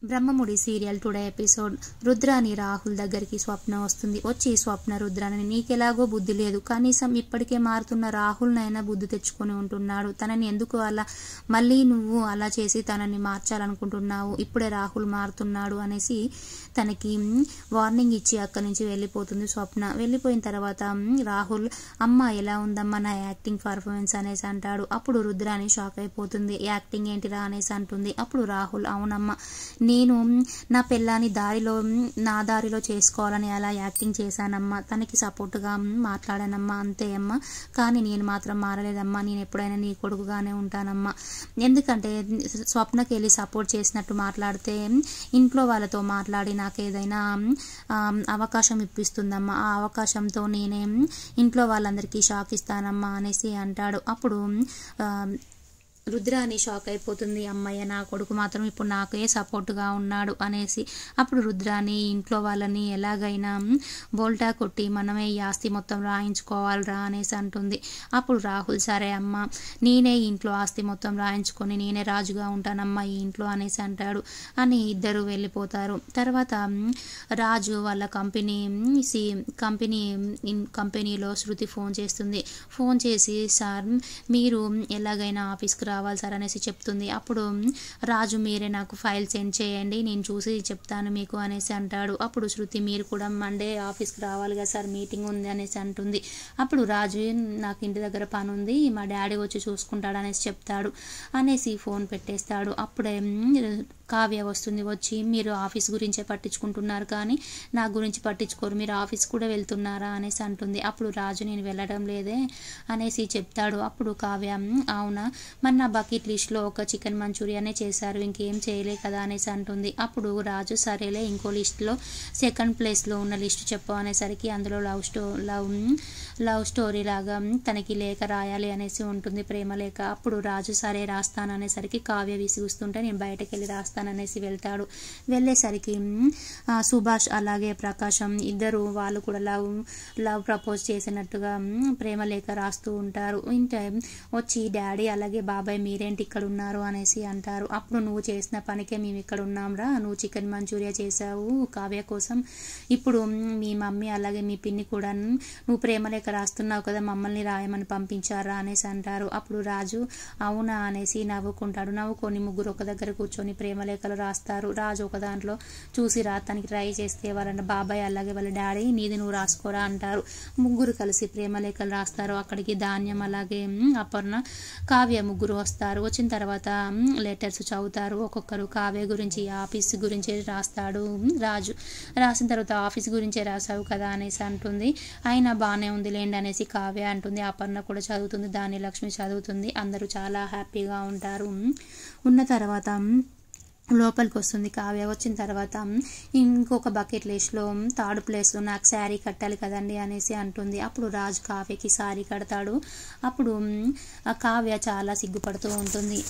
Brahmamudi serial today episode. Rudrani Rahul దగ్గరికి స్వప్న వస్తుంది. వచ్చి స్వప్న రుద్రాని, నీకెలాగో బుద్ధి లేదు, కనీసం ఇప్పటికే మారుతున్న రాహుల్నైనా బుద్ధి తెచ్చుకొని ఉంటున్నాడు. తనని ఎందుకు అలా మళ్ళీ నువ్వు అలా చేసి తనని మార్చాలనుకుంటున్నావు? ఇప్పుడే రాహుల్ మారుతున్నాడు అనేసి తనకి వార్నింగ్ ఇచ్చి అక్కడి నుంచి వెళ్ళిపోతుంది స్వప్న. వెళ్ళిపోయిన తర్వాత రాహుల్, అమ్మ ఎలా ఉందమ్మా నా యాక్టింగ్ పర్ఫార్మెన్స్ అనేసి అంటాడు. అప్పుడు రుద్రాని షాక్ అయిపోతుంది. యాక్టింగ్ ఏంటిరా అనేసి అంటుంది. అప్పుడు రాహుల్, అవునమ్మా, నేను నా పిల్లాని నా దారిలో చేసుకోవాలని అలా యాక్టింగ్ చేశానమ్మా, తనకి సపోర్ట్గా మాట్లాడానమ్మా, అంతే అమ్మా, కానీ నేను మాత్రం మారలేదమ్మా, నేను ఎప్పుడైనా నీ కొడుకుగానే ఉంటానమ్మా. ఎందుకంటే స్వప్నకి వెళ్ళి సపోర్ట్ చేసినట్టు మాట్లాడితే ఇంట్లో వాళ్ళతో మాట్లాడి నాకు ఏదైనా అవకాశం ఇప్పిస్తుందమ్మా, ఆ అవకాశంతో నేనే ఇంట్లో వాళ్ళందరికీ షాక్ ఇస్తానమ్మా అనేసి అంటాడు. అప్పుడు రుద్రాని షాక్ అయిపోతుంది. అమ్మయ్య, నా కొడుకు మాత్రం ఇప్పుడు నాకే సపోర్ట్గా ఉన్నాడు అనేసి. అప్పుడు రుద్రాని ఇంట్లో వాళ్ళని ఎలాగైనా బోల్టా కొట్టి మనమే ఈ ఆస్తి మొత్తం రాయించుకోవాలిరా అనేసి అంటుంది. అప్పుడు రాహుల్, సరే అమ్మ, నేనే ఇంట్లో ఆస్తి మొత్తం రాయించుకొని నేనే రాజుగా ఉంటానమ్మా ఈ ఇంట్లో అనేసి అంటాడు. అని ఇద్దరు వెళ్ళిపోతారు. తర్వాత రాజు వాళ్ళ కంపెనీలో శృతి ఫోన్ చేస్తుంది. ఫోన్ చేసి, సార్ మీరు ఎలాగైనా ఆఫీస్కి రావాలి సార్ అనేసి చెప్తుంది. అప్పుడు రాజు, మీరే నాకు ఫైల్ సెండ్ చేయండి, నేను చూసి చెప్తాను మీకు అనేసి అంటాడు. అప్పుడు శృతి, మీరు కూడా మండే ఆఫీస్కి రావాలి కదా సార్, మీటింగ్ ఉంది అనేసి అంటుంది. అప్పుడు రాజు, నాకు ఇంటి దగ్గర పని ఉంది, మా డాడీ వచ్చి చూసుకుంటాడు అనేసి చెప్తాడు. అనేసి ఫోన్ పెట్టేస్తాడు. అప్పుడే కావ్య వస్తుంది. వచ్చి, మీరు ఆఫీస్ గురించే పట్టించుకుంటున్నారు కానీ నా గురించి పట్టించుకోరు, మీరు ఆఫీస్ కూడా వెళ్తున్నారా అనేసి అంటుంది. అప్పుడు రాజు, నేను వెళ్ళడం లేదే అనేసి చెప్తాడు. అప్పుడు కావ్య, అవునా, మరి నా బకెట్ లిస్ట్లో ఒక చికెన్ మంచూరియానే చేశారు, ఇంకేం చేయలే కదా అనేసి అంటుంది. అప్పుడు రాజు, సరేలే, ఇంకో లిస్ట్లో సెకండ్ ప్లేస్లో ఉన్న లిస్ట్ చెప్పు అనేసరికి అందులో లవ్ స్టోరీ లాగా తనకి లేఖ రాయాలి అనేసి ఉంటుంది, ప్రేమ లేఖ. అప్పుడు రాజు, సరే రాస్తాను అనేసరికి కావ్య విసిగుస్తుంటే, నేను బయటకు వెళ్ళి రాస్తాననేసి వెళ్తాడు. వెళ్ళేసరికి సుభాష్ అలాగే ప్రకాశం ఇద్దరు వాళ్ళు కూడా లవ్ ప్రపోజ్ చేసినట్టుగా ప్రేమ లేఖ రాస్తూ ఉంటారు. ఇంటే వచ్చి, డాడీ అలాగే బాబాయ్ మీరేంటి ఇక్కడ ఉన్నారు అనేసి అంటారు. అప్పుడు, నువ్వు చేసిన పనికే మేము ఇక్కడ ఉన్నాంరా, నువ్వు చికెన్ మంచూరియా చేసావు కావ్య కోసం, ఇప్పుడు మీ మమ్మీ అలాగే మీ పిన్ని కూడా నువ్వు ప్రేమలేఖ రాస్తున్నావు కదా, మమ్మల్ని రాయమని పంపించారా అనేసి అంటారు. అప్పుడు రాజు, అవునా అనేసి నవ్వుకుంటాడు. నవ్వుకొని ముగ్గురు ఒక దగ్గర కూర్చొని ప్రేమలేఖలు రాస్తారు. రాజు ఒక దాంట్లో చూసి రాస్తానికి ట్రై చేస్తే వాళ్ళ బాబాయ్ అలాగే వాళ్ళ డాడీ, నీది నువ్వు రాసుకోరా అంటారు. ముగ్గురు కలిసి ప్రేమలేఖలు రాస్తారు. అక్కడికి ధాన్యం అలాగే అపర్ణ కావ్య ముగ్గురు వస్తారు. వచ్చిన తర్వాత లెటర్స్ చదువుతారు. ఒక్కొక్కరు కావ్య గురించి, ఆఫీస్ గురించి రాస్తాడు రాజు. రాసిన తర్వాత, ఆఫీస్ గురించే రాసావు కదా అనేసి అంటుంది. అయినా బాగానే ఉంది లేండి అనేసి కావ్య అంటుంది. అపర్ణ కూడా చదువుతుంది, ధాన్యలక్ష్మి చదువుతుంది. అందరూ చాలా హ్యాపీగా ఉంటారు. ఉన్న తర్వాత లోపలికి వస్తుంది కావ్య. వచ్చిన తర్వాత, ఇంకొక బకెట్ లిస్ట్లో థర్డ్ ప్లేస్లో నాకు శారీ కట్టాలి కదండి అనేసి అంటుంది. అప్పుడు రాజు కావ్యకి శారీ కడతాడు. అప్పుడు కావ్య చాలా సిగ్గుపడుతూ ఉంటుంది.